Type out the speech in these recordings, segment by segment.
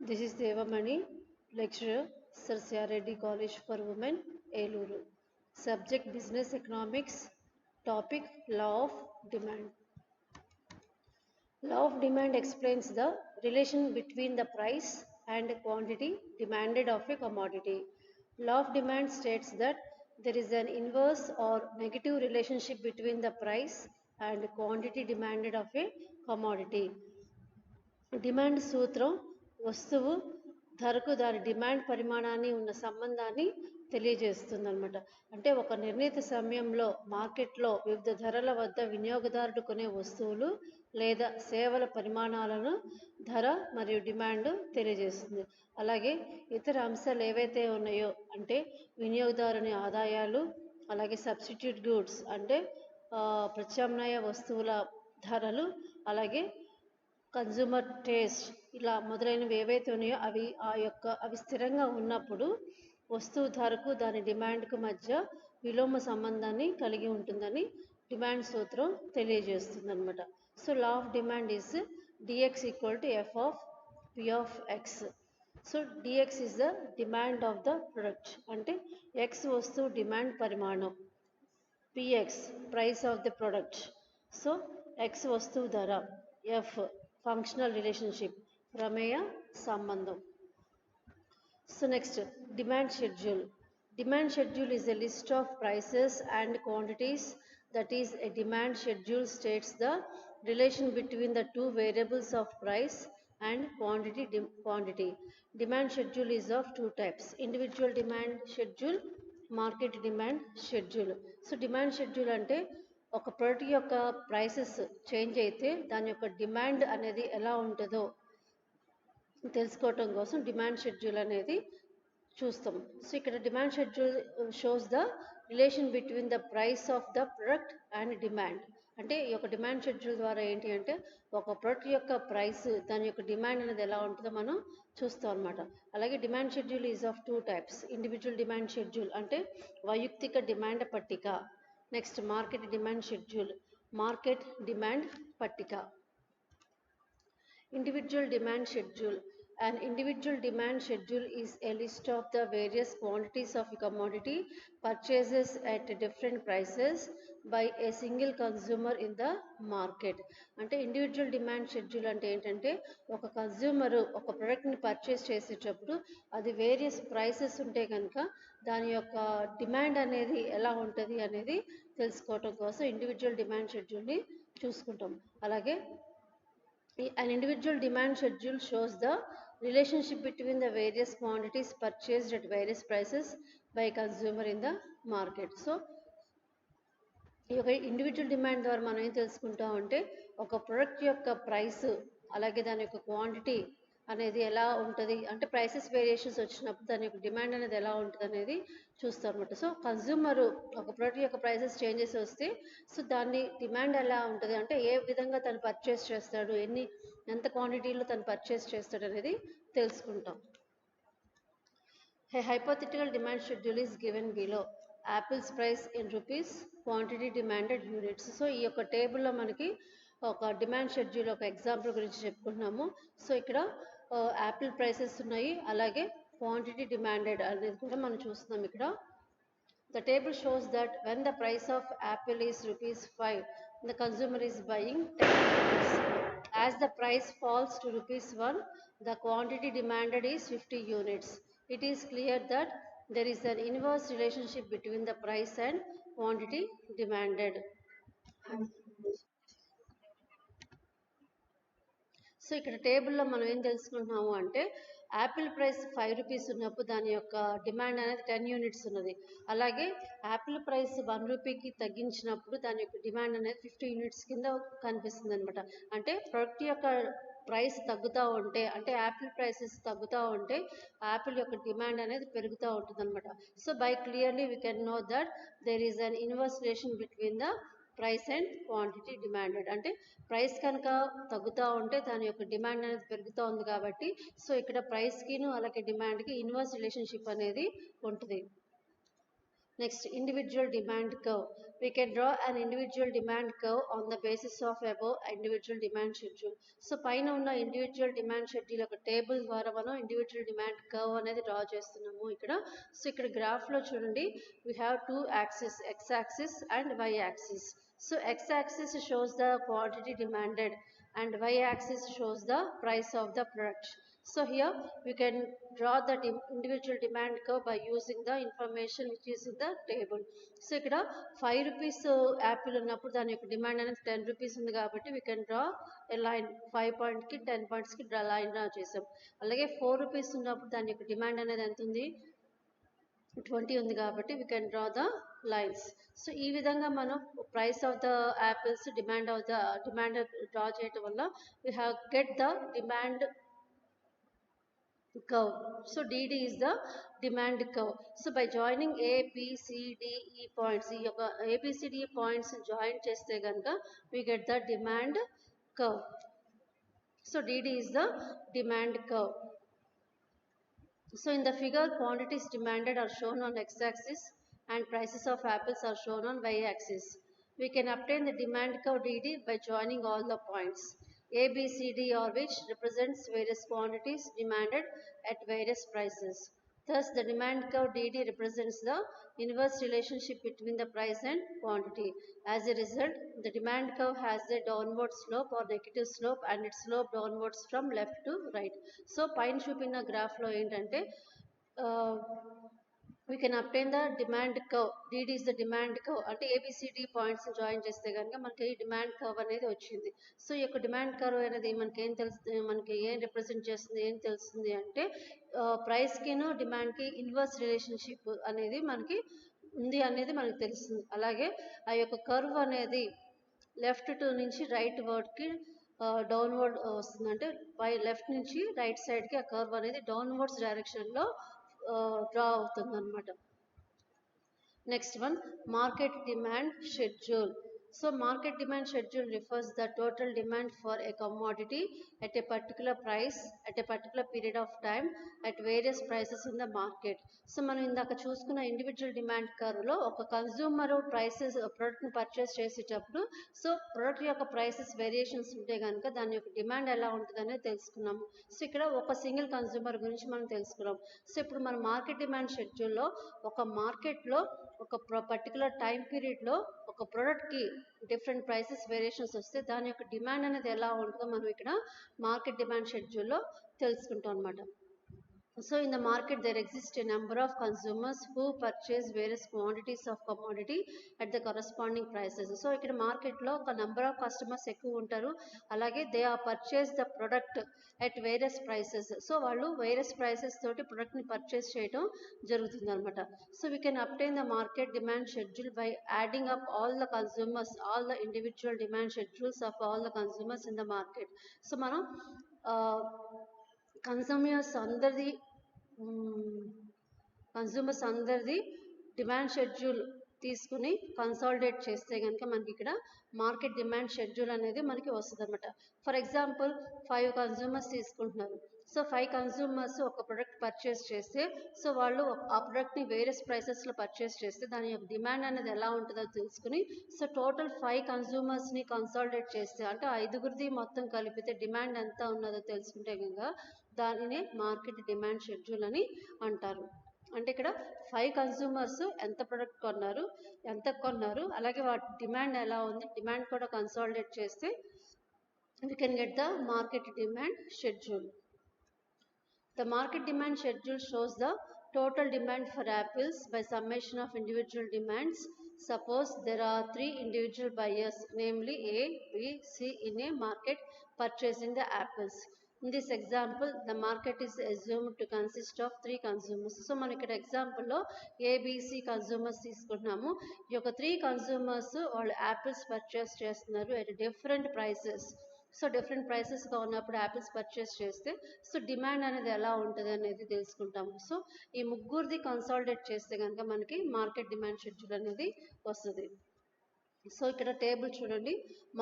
This is Devamani, lecturer, Sir Reddy College for Women, Eluru. Subject Business Economics, topic Law of Demand. Law of demand explains the relation between the price and quantity demanded of a commodity. Law of demand states that there is an inverse or negative relationship between the price and quantity demanded of a commodity. Demand సూత్రం వస్తువు ధరకు దాని demand పరిమాణాన్ని ఉన్న సంబంధాన్ని తెలియజేస్తుంది అనమాట. అంటే ఒక నిర్ణీత సమయంలో మార్కెట్లో వివిధ ధరల వద్ద వినియోగదారుడు కొనే వస్తువులు లేదా సేవల పరిమాణాలను ధర మరియు డిమాండ్ తెలియజేస్తుంది. అలాగే ఇతర అంశాలు ఏవైతే ఉన్నాయో అంటే వినియోగదారుని ఆదాయాలు, అలాగే సబ్స్టిట్యూట్ గూడ్స్ అంటే ప్రత్యామ్నాయ వస్తువుల ధరలు, అలాగే కన్జ్యూమర్ టేస్ట్ ఇలా మొదలైనవి ఏవైతే ఉన్నాయో అవి స్థిరంగా ఉన్నప్పుడు వస్తువు ధరకు దాని డిమాండ్కు మధ్య విలోమ సంబంధాన్ని కలిగి ఉంటుందని డిమాండ్ సూత్రం తెలియజేస్తుంది అనమాట. So law of demand is DX equal to F of P of X. So DX is the demand of the product అంటే ఎక్స్ వస్తువు డిమాండ్ పరిమాణం, PX price of the product. So X వస్తువు ధర, F functional relationship ప్రమేయ సంబంధం. So next demand schedule. Demand schedule is a list of prices and quantities. That is, a demand schedule states the relation between the two variables of price and quantity. Demand schedule is of two types: individual demand schedule, market demand schedule. So demand schedule అంటే ఒక product యొక్క prices change అయితే దాని యొక్క demand అనేది ఎలా ఉంటుందో తెలుసుకోవటం కోసం డిమాండ్ షెడ్యూల్ అనేది చూస్తాం. సో ఇక్కడ demand schedule shows the relation between the price of the product and demand. అంటే ఈ యొక్క డిమాండ్ షెడ్యూల్ ద్వారా ఏంటి అంటే ఒక ప్రొడక్ట్ యొక్క ప్రైస్ దాని యొక్క డిమాండ్ అనేది ఎలా ఉంటుందో మనం చూస్తాం అనమాట. అలాగే demand schedule is of two types: individual demand schedule అంటే వైయక్తిక డిమాండ్ పట్టిక, next market demand schedule market demand పట్టిక. Individual demand schedule. An individual demand schedule is a list of the various quantities of a commodity purchases at different prices by a single consumer in the market. అంటే individual demand schedule అంటే ఏంటంటే ఒక consumer ఒక ప్రోడక్ట్ని purchase చేసేటప్పుడు అది various prices ఉంటే కనుక దాని యొక్క డిమాండ్ అనేది ఎలా ఉంటుంది అనేది తెలుసుకోవటం కోసం ఇండివిజువల్ డిమాండ్ షెడ్యూల్ని చూసుకుంటాం. అలాగే an individual demand schedule shows the relationship between the various quantities purchased at various prices by consumer in the market. So ఈ యొక్క ఇండివిజువల్ డిమాండ్ ద్వారా మనం ఏం తెలుసుకుంటాం అంటే ఒక ప్రొడక్ట్ యొక్క ప్రైస్ అలాగే దాని యొక్క క్వాంటిటీ అనేది ఎలా ఉంటుంది అంటే ప్రైసెస్ వేరియేషన్స్ వచ్చినప్పుడు దాని యొక్క డిమాండ్ అనేది ఎలా ఉంటుంది అనేది చూస్తాం అనమాట. సో కన్జ్యూమర్ ఒక ప్రోడక్ట్ యొక్క ప్రైసెస్ చేంజెస్ వస్తే సో దాన్ని డిమాండ్ ఎలా ఉంటుంది అంటే ఏ విధంగా తను పర్చేస్ చేస్తాడు, ఎంత క్వాంటిటీలో తను పర్చేస్ చేస్తాడు అనేది తెలుసుకుంటాం. A hypothetical demand schedule is given below. Apple's price in rupees, quantity demanded units. So ఈ యొక్క టేబుల్లో మనకి ఒక డిమాండ్ షెడ్యూల్ ఒక ఎగ్జాంపుల్ గురించి చెప్పుకుంటున్నాము. సో ఇక్కడ యాపిల్ ప్రైసెస్ ఉన్నాయి, అలాగే క్వాంటిటీ డిమాండెడ్ అనేది కూడా మనం చూస్తున్నాం ఇక్కడ. The table shows that when the price of Apple is ₹5, the consumer is buying 10 units. As the price falls to ₹1, the quantity demanded is 50 units. It is clear that there is an inverse relationship between the price and quantity demanded. So ఇక్కడ టేబుల్లో మనం ఏం తెలుసుకుంటున్నాము అంటే Apple price ₹5 ఉన్నప్పుడు దాని యొక్క demand అనేది 10 units ఉన్నది. అలాగే యాపిల్ ప్రైస్ ₹1కి తగ్గించినప్పుడు దాని యొక్క డిమాండ్ అనేది 50 యూనిట్స్ కింద కనిపిస్తుంది అనమాట. అంటే ప్రొడక్ట్ యొక్క ప్రైస్ తగ్గుతూ ఉంటే అంటే యాపిల్ ప్రైసెస్ తగ్గుతూ ఉంటే యాపిల్ యొక్క డిమాండ్ అనేది పెరుగుతూ ఉంటుంది అనమాట. So by clearly we can know that there is an inverse relation between the price and quantity demanded. అంటే ప్రైస్ కనుక తగ్గుతూ ఉంటే దాని యొక్క డిమాండ్ అనేది పెరుగుతూ ఉంది కాబట్టి సో ఇక్కడ ప్రైస్కిను అలాగే డిమాండ్కి ఇన్వర్స్ రిలేషన్షిప్ అనేది ఉంటుంది. Next, individual demand curve. We can draw an individual demand curve on the basis of above individual demand schedule. So, పైన ఉన్న individual demand schedule ఒక టేబుల్ ద్వారా మనం individual demand curve అనేది డ్రా చేస్తున్నాము ఇక్కడ. సో ఇక్కడ గ్రాఫ్ లో చూడండి, we have two axes, x axis and y axis. So x axis shows the quantity demanded and y axis shows the price of the product. So here we can draw the individual demand curve by using the information which is in the table. So ఇక్కడ 5 rupees Apple ఉన్నప్పుడు దాని యొక్క demand అనేది 10 rupees ఉంది కాబట్టి we can draw a line 5 point కి 10 points కి line draw చేసాం. అలాగే 4 rupees ఉన్నప్పుడు దాని యొక్క డిమాండ్ అనేది ఎంత ఉంది, 20 ఉంది కాబట్టి we can draw the lines. So ఈ విధంగా మనం price of the apples demand draw చేయటం వల్ల we have get the demand curve. So DD is the demand curve. So by joining A, B, C, D, E points, A, B, C, D points join cheste ganaka we get the demand curve. So DD is the demand curve. So in the figure, quantities demanded are shown on x-axis and prices of apples are shown on y-axis. We can obtain the demand curve DD by joining all the points. A, B, C, D or which represents various quantities demanded at various prices. Thus, the demand curve DD represents the inverse relationship between the price and quantity. As a result, the demand curve has a downward slope or negative slope and its slope downwards from left to right. So, pine చూపిన graph లో ఏంటంటే we can obtain the demand curve. DD is the demand curve. అంటే ABCD points join చేస్తే కనుక మనకి demand curve అనేది వచ్చింది. So ఈ యొక్క డిమాండ్ కర్వ్ అనేది మనకి ఏం తెలుస్తుంది, మనకి ఏం రిప్రజెంట్ చేస్తుంది, ఏం తెలుస్తుంది అంటే ప్రైస్కిను డిమాండ్కి ఇన్వర్స్ రిలేషన్షిప్ అనేది మనకి ఉంది అనేది మనకు తెలుస్తుంది. అలాగే ఆ యొక్క కర్వ్ అనేది లెఫ్ట్ టు నుంచి రైట్ వర్డ్కి డౌన్వర్డ్ వస్తుంది. అంటే లెఫ్ట్ నుంచి రైట్ సైడ్కి ఆ కర్వ్ అనేది డౌన్వర్డ్స్ డైరెక్షన్లో డ్రా అవుతుంది అనమాట. Next one, market demand schedule. So market demand schedule refers the total demand for a commodity at a particular price at a particular period of time at various prices in the market. So మనం ఇందాక చూసుకున్న individual demand curve లో ఒక consumer prices product ని purchase చేసేటప్పుడు so product యొక్క prices variations ఉంటే కనుక దాని యొక్క డిమాండ్ ఎలా ఉంటుంది అనేది తెలుసుకున్నాము. సో ఇక్కడ ఒక సింగిల్ కన్స్యూమర్ గురించి మనం తెలుసుకున్నాం. సో ఇప్పుడు మన మార్కెట్ డిమాండ్ షెడ్యూల్లో ఒక మార్కెట్లో ఒక పర్టికులర్ టైం పీరియడ్లో ఒక ప్రోడక్ట్కి డిఫరెంట్ ప్రైసెస్ వేరియేషన్స్ వస్తే దాని యొక్క డిమాండ్ అనేది ఎలా ఉంటుందో మనం ఇక్కడ మార్కెట్ డిమాండ్ షెడ్యూల్లో తెలుసుకుంటాం అనమాట. So in the market there exists a number of consumers who purchase various quantities of commodity at the corresponding prices. So ఇక్కడ మార్కెట్లో ఒక నెంబర్ ఆఫ్ కస్టమర్స్ ఎక్కువ ఉంటారు, అలాగే they are purchase the product at various prices. So వాళ్ళు various prices తోటి ప్రొడక్ట్ని purchase చేయడం జరుగుతుంది అనమాట. So we can obtain the market demand schedule by adding up all the consumers, all the individual demand schedules of all the consumers in the market. So మనం consumers అందరిది demand schedule తీసుకుని consolidate చేస్తే కనుక మనకి ఇక్కడ market demand schedule అనేది మనకి వస్తుంది అనమాట. ఫర్ ఎగ్జాంపుల్ 5 కన్స్యూమర్స్ తీసుకుంటున్నారు. సో 5 కన్స్యూమర్స్ ఒక ప్రొడక్ట్ పర్చేస్ చేస్తే సో వాళ్ళు ఆ ప్రొడక్ట్ని వేరియస్ ప్రైసెస్లో పర్చేస్ చేస్తే దాని యొక్క డిమాండ్ అనేది ఎలా ఉంటుందో తెలుసుకుని సో టోటల్ 5 కన్స్యూమర్స్ని కన్సాలిడేట్ చేస్తే అంటే 5గురిది మొత్తం కలిపితే డిమాండ్ ఎంత ఉన్నదో తెలుసుకుంటే కనుక దానినే మార్కెట్ డిమాండ్ షెడ్యూల్ అని అంటారు. అంటే ఇక్కడ 5 కన్స్యూమర్స్ ఎంత ప్రొడక్ట్ కొన్నారు అలాగే వాటి డిమాండ్ ఎలా ఉంది, డిమాండ్ కూడా కన్సాలిడేట్ చేస్తే we can get the market demand schedule. The market demand schedule shows the total demand for apples by summation of individual demands. Suppose there are 3 individual buyers, namely A, B, C in a market purchasing the apples. In this example, the market is assumed to consist of 3 consumers. So, మనం ఇక్కడ example లో ABC consumers తీసుకుంటున్నాము. ఈ యొక్క 3 consumers వాళ్ళు apples purchase చేస్తున్నారు at different prices. So different ప్రైసెస్గా ఉన్నప్పుడు యాపిల్స్ పర్చేస్ చేస్తే సో డిమాండ్ అనేది ఎలా ఉంటుంది అనేది తెలుసుకుంటాము. సో ఈ ముగ్గురిది కన్సాలిడేట్ చేస్తే కనుక మనకి మార్కెట్ డిమాండ్ షెడ్యూల్ అనేది వస్తుంది. సో ఇక్కడ టేబుల్ చూడండి,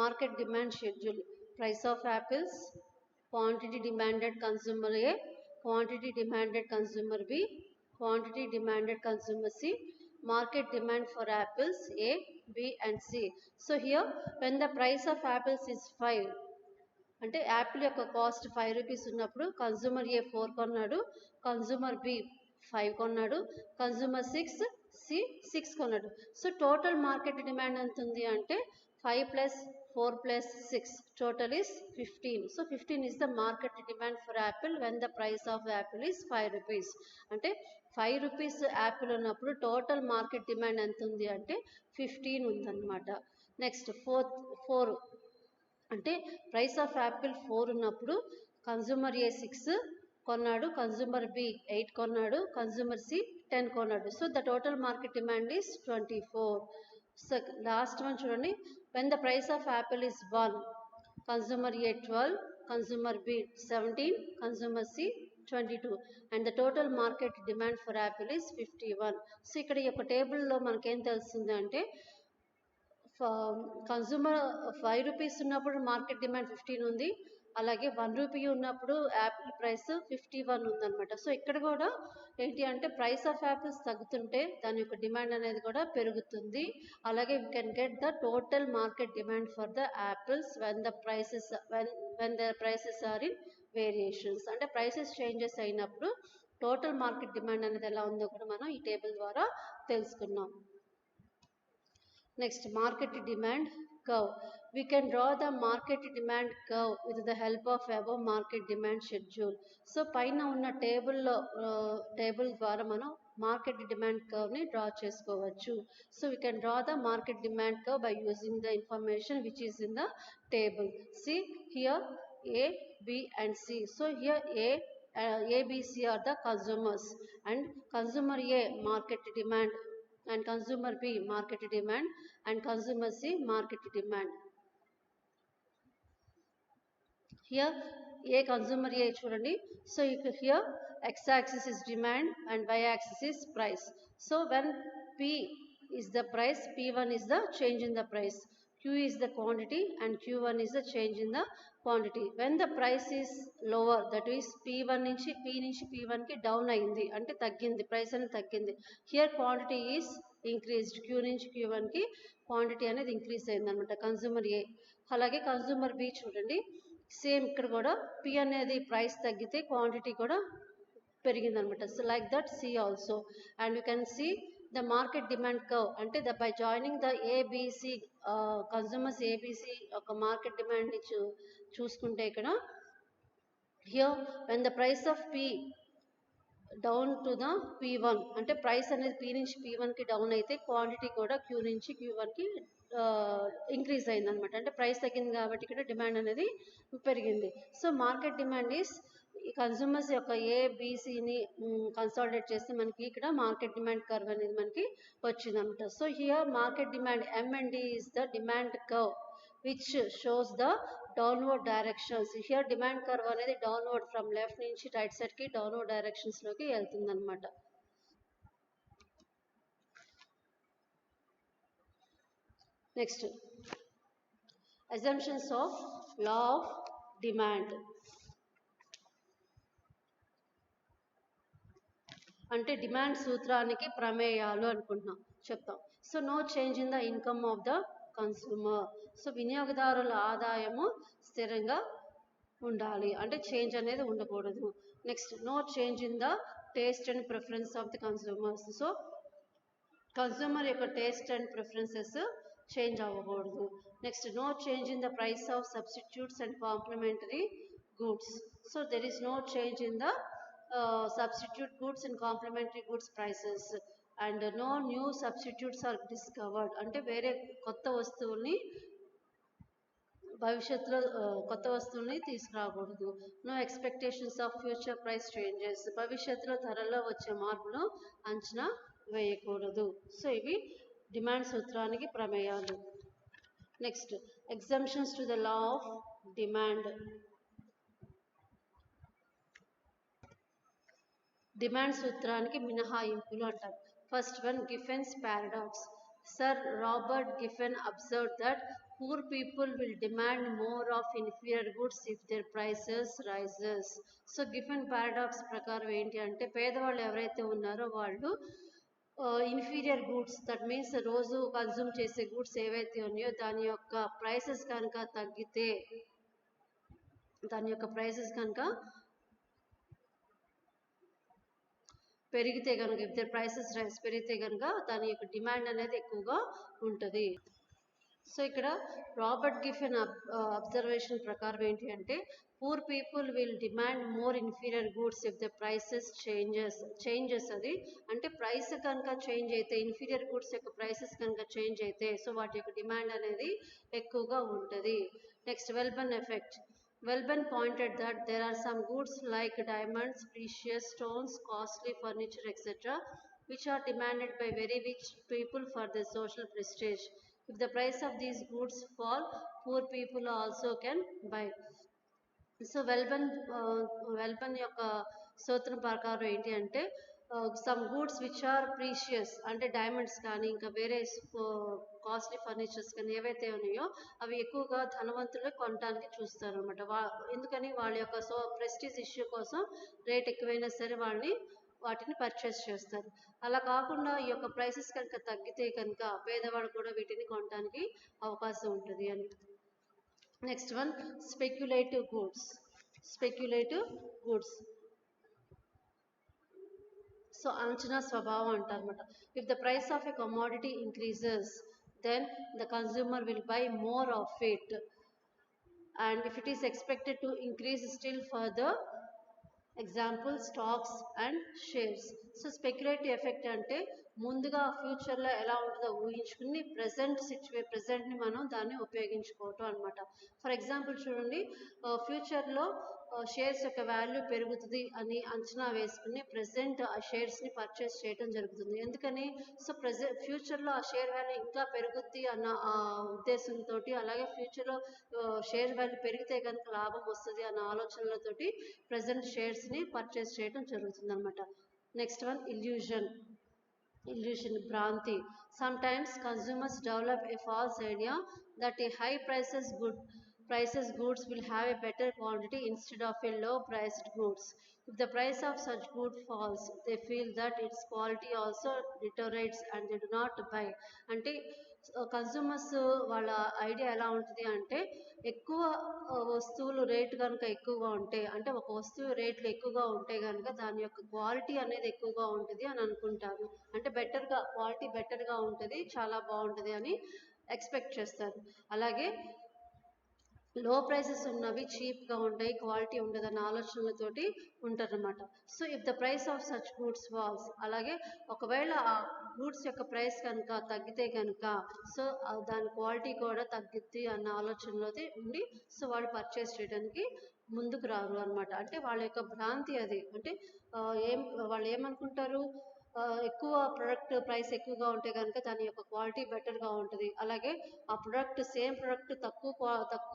market demand schedule, price of apples, quantity demanded consumer A, quantity demanded consumer B, quantity demanded consumer C, market demand for apples A, B and C. So here when the price of apples is 5, అంటే Apple యొక్క cost 5 rupees ఉన్నప్పుడు consumer ఏ 4 కొన్నాడు, consumer B 5 కొన్నాడు, consumer C 6 కొన్నాడు. So total market demand ఎంత ఉంది అంటే 5 plus 4 plus 6 total is 15. So 15 is the market demand for apple when the price of apple is 5 rupees. అంటే 5 రూపీస్ యాపిల్ ఉన్నప్పుడు total market demand ఎంత ఉంది అంటే 15 ఉందన్నమాట. నెక్స్ట్ 4 అంటే ప్రైస్ ఆఫ్ యాపిల్ 4 ఉన్నప్పుడు కన్జ్యూమర్ ఏ 6 కొన్నాడు, కన్జ్యూమర్ బి 8 కొన్నాడు, కన్జ్యూమర్ సి 10 కొన్నాడు. So the total market demand is 24. So last one చూడండి, when the price of apple is 1, consumer A 12, consumer B 17, consumer C 22 and the total market demand for apple is 51. So ఇక్కడ ఈ యొక్క టేబుల్లో మనకేం తెలుస్తుంది అంటే consumer 5 rupees ఉన్నప్పుడు market demand 15 ఉంది, అలాగే 1 రూపీ ఉన్నప్పుడు యాపిల్ ప్రైస్ 51 ఉందన్నమాట. సో ఇక్కడ కూడా ఏంటి అంటే ప్రైస్ ఆఫ్ యాపిల్స్ తగ్గుతుంటే దాని యొక్క డిమాండ్ అనేది కూడా పెరుగుతుంది. అలాగే we can get the total market demand for the apples when the prices are in variations. అంటే ప్రైసెస్ చేంజెస్ అయినప్పుడు టోటల్ మార్కెట్ డిమాండ్ అనేది ఎలా ఉందో కూడా మనం ఈ టేబుల్ ద్వారా తెలుసుకున్నాం. Next, market demand curve. We can draw the market demand curve with the help of above market demand schedule. So పైన ఉన్న టేబుల్ ద్వారా మనం మార్కెట్ డిమాండ్ కర్వ్ ని డ్రా చేసుకోవచ్చు. So we can draw the market demand curve by using the information which is in the table. See here A, B and C. So here A, B, C are the consumers and consumer A market demand and consumer B market demand and consumer C market demand. Here A consumer A చూడండి. So here x axis is demand and y axis is price. So when P is the price, P1 is the change in the price, Q is the quantity and Q1 is the change in the quantity. When the price is lower, that is P1 నుంచి P1 కి down అయింది అంటే తగ్గింది, price అనేది తగ్గింది. Here quantity is increased, Q నుంచి Q1 కి quantity అనేది ఇంక్రీజ్ అయింది అనమాట కన్జ్యూమర్ ఏ. అలాగే కన్జ్యూమర్ బి చూడండి, సేమ్ ఇక్కడ కూడా P అనేది ప్రైస్ తగ్గితే క్వాంటిటీ కూడా పెరిగింది అనమాట. So like that C also. And you can see the market demand curve అంటే by joining the ABC consumers ABC ఒక మార్కెట్ డిమాండ్ ని చూసుకుంటే ఇక్కడ here when the price of P down to the P1 అంటే price అనేది P నుంచి P1 కి down అయితే క్వాంటిటీ కూడా Q నుంచి Q1 కి ఇంక్రీజ్ అయింది అనమాట. అంటే ప్రైస్ తగ్గింది కాబట్టి ఇక్కడ డిమాండ్ అనేది పెరిగింది. సో మార్కెట్ డిమాండ్ ఈస్ ఈ కన్జ్యూమర్స్ యొక్క ఏబిసిని కన్సాలిడేట్ చేస్తే మనకి ఇక్కడ మార్కెట్ డిమాండ్ కర్వ్ అనేది మనకి వచ్చిందనమాట. So here market demand M&D is the demand curve which shows the downward directions. Here demand curve అనేది downward from left నుంచి రైట్ సైడ్ కి downward directions లోకి వెళ్తుంది అనమాట. Next assumptions of law of demand. అంటే డిమాండ్ సూత్రానికి ప్రమేయాలు అనుకుంటున్నాం చెప్తాం. So no change in the income of the consumer. So వినియోగదారుల ఆదాయము స్థిరంగా ఉండాలి, అంటే చేంజ్ అనేది ఉండకూడదు. Next no change in the taste and preference of the consumers. So consumer యొక్క టేస్ట్ అండ్ ప్రిఫరెన్సెస్ చేంజ్ అవ్వకూడదు. Next no change in the price of substitutes and complementary goods. So there is no change in the substitute goods and complementary goods prices and no new substitutes are discovered. అంటే వేరే కొత్త వస్తువుల్ని భవిష్యత్తులో కొత్త వస్తువుల్ని తీసుకురాకూడదు. No expectations of future price changes. భవిష్యత్తులో ధరల్లో వచ్చే మార్పును అంచనా వేయకూడదు. సో ఇవి డిమాండ్ సూత్రానికి ప్రమేయాలు. Next exemptions to the law of demand. Demand సూత్రానికి మినహాయింపులు అంటారు. First one Giffen's paradox. Sir Robert Giffen observed that poor people will demand more of inferior goods if their prices rises. So Giffen paradox ప్రకారం ఏంటి అంటే పేదవాళ్ళు ఎవరైతే ఉన్నారో వాళ్ళు ఇన్ఫీరియర్ గూడ్స్, దట్ మీన్స్ రోజు కన్జ్యూమ్ చేసే గూడ్స్ ఏవైతే ఉన్నాయో దాని యొక్క ప్రైసెస్ కనుక తగ్గితే, దాని యొక్క ప్రైసెస్ కనుక పెరిగితే కనుక, ఇఫ్ ద ప్రైసెస్ రైస్ పెరిగితే కనుక దాని యొక్క డిమాండ్ అనేది ఎక్కువగా ఉంటుంది. సో ఇక్కడ రాబర్ట్ గిఫెన్ అబ్జర్వేషన్ ప్రకారం ఏంటి అంటే, poor people will demand more inferior goods if the prices changes అది అంటే ప్రైస్ కనుక చేంజ్ అయితే, ఇన్ఫీరియర్ గూడ్స్ యొక్క ప్రైసెస్ కనుక చేంజ్ అయితే సో వాటి యొక్క డిమాండ్ అనేది ఎక్కువగా ఉంటుంది. నెక్స్ట్ వెల్బన్ effect. Wellben pointed that there are some goods like diamonds, precious stones, costly furniture, etc., which are demanded by very rich people for their social prestige. If the price of these goods fall, poor people also can buy. So వెల్బన్ యొక్క సూత్రం ప్రకారం ఏంటి అంటే, some goods which are precious అంటే diamonds కానీ ఇంకా వేరే కాస్ట్లీ ఫర్నిచర్స్ కానీ ఏవైతే ఉన్నాయో అవి ఎక్కువగా ధనవంతులే కొనడానికి చూస్తారు అనమాట. ఎందుకని వాళ్ళ యొక్క ప్రెస్టీజ్ ఇష్యూ కోసం రేట్ ఎక్కువైనా సరే వాటిని పర్చేస్ చేస్తారు. అలా కాకుండా ఈ యొక్క ప్రైసెస్ కనుక తగ్గితే కనుక పేదవాడు కూడా వీటిని కొనడానికి అవకాశం ఉంటుంది అని. Next one speculative goods. So అంచనా స్వభావం అంటారన్నమాట. If the price of a commodity increases then the consumer will buy more of it, and if it is expected to increase still further, example stocks and shares. So speculative effect అంటే ముందుగా ఫ్యూచర్లో ఎలా ఉంటుందో ఊహించుకుని ప్రెజెంట్ని మనం దాన్ని ఉపయోగించుకోవటం అనమాట. For example చూడండి, ఫ్యూచర్లో షేర్స్ యొక్క వాల్యూ పెరుగుతుంది అని అంచనా వేసుకుని ప్రెజెంట్ ఆ షేర్స్ని పర్చేస్ చేయడం జరుగుతుంది. ఎందుకని, సో ఫ్యూచర్లో ఆ షేర్ వాల్యూ ఇంకా పెరుగుద్ది అన్న ఉద్దేశంతో, అలాగే ఫ్యూచర్లో షేర్ వాల్యూ పెరిగితే కనుక లాభం వస్తుంది అన్న ఆలోచనలతోటి ప్రెజెంట్ షేర్స్ని పర్చేస్ చేయడం జరుగుతుంది అనమాట. నెక్స్ట్ వన్ illusion, భ్రాంతి. Sometimes consumers develop a false idea that a high prices goods will have a better quality instead of a low priced goods. If the price of such good falls, they feel that its quality also deteriorates and they do not buy. అంటే consumers వాళ్ళ idea ఎలా ఉంటుంది అంటే, ఎక్కువ వస్తువులు rate కనుక ఎక్కువగా ఉంటే, అంటే ఒక వస్తువు రేట్లు ఎక్కువగా ఉంటే కనుక దాని యొక్క క్వాలిటీ అనేది ఎక్కువగా ఉంటుంది అని అనుకుంటారు. అంటే క్వాలిటీ బెటర్గా ఉంటుంది, చాలా బాగుంటుంది అని ఎక్స్పెక్ట్ చేస్తారు. అలాగే లో ప్రైసెస్ ఉన్నవి చీప్గా ఉంటాయి, క్వాలిటీ ఉండదన్న ఆలోచనలతోటి ఉంటారన్నమాట. So if the price of such goods falls, అలాగే ఒకవేళ ఆ గూడ్స్ యొక్క ప్రైస్ కనుక తగ్గితే కనుక సో దాని క్వాలిటీ కూడా తగ్గిద్ది అన్న ఆలోచనలో ఉండి సో వాళ్ళు పర్చేస్ చేయడానికి ముందుకు రారు అనమాట. అంటే వాళ్ళ యొక్క భ్రాంతి అది. అంటే వాళ్ళు ఏమనుకుంటారు, ఎక్కువ ప్రొడక్ట్ ప్రైస్ ఎక్కువగా ఉంటే కనుక దాని యొక్క క్వాలిటీ బెటర్గా ఉంటుంది, అలాగే ఆ సేమ్ ప్రొడక్ట్ తక్కువ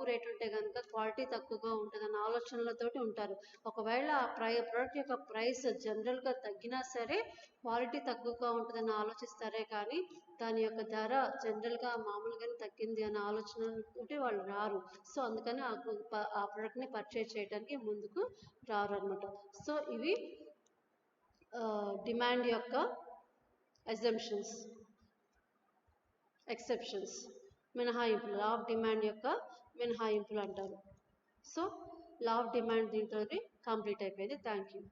రేట్ ఉంటే కనుక క్వాలిటీ తక్కువగా ఉంటుంది అన్న ఆలోచనలతోటి ఉంటారు. ఒకవేళ ఆ ప్రొడక్ట్ యొక్క ప్రైస్ జనరల్గా తగ్గినా సరే క్వాలిటీ తక్కువగా ఉంటుందని ఆలోచిస్తారే కానీ దాని యొక్క ధర జనరల్గా మామూలుగానే తగ్గింది అన్న ఆలోచనతోటి వాళ్ళు రారు. సో అందుకని ఆ ప్రొడక్ట్ని పర్చేజ్ చేయడానికి ముందుకు రారు అనమాట. సో ఇవి డిమాండ్ యొక్క ఎక్సెప్షన్స్, మినహాయింపులు. లా ఆఫ్ డిమాండ్ యొక్క మినహాయింపులు అంటారు. సో లా ఆఫ్ డిమాండ్ దీంతో కంప్లీట్ అయిపోయింది. Thank you.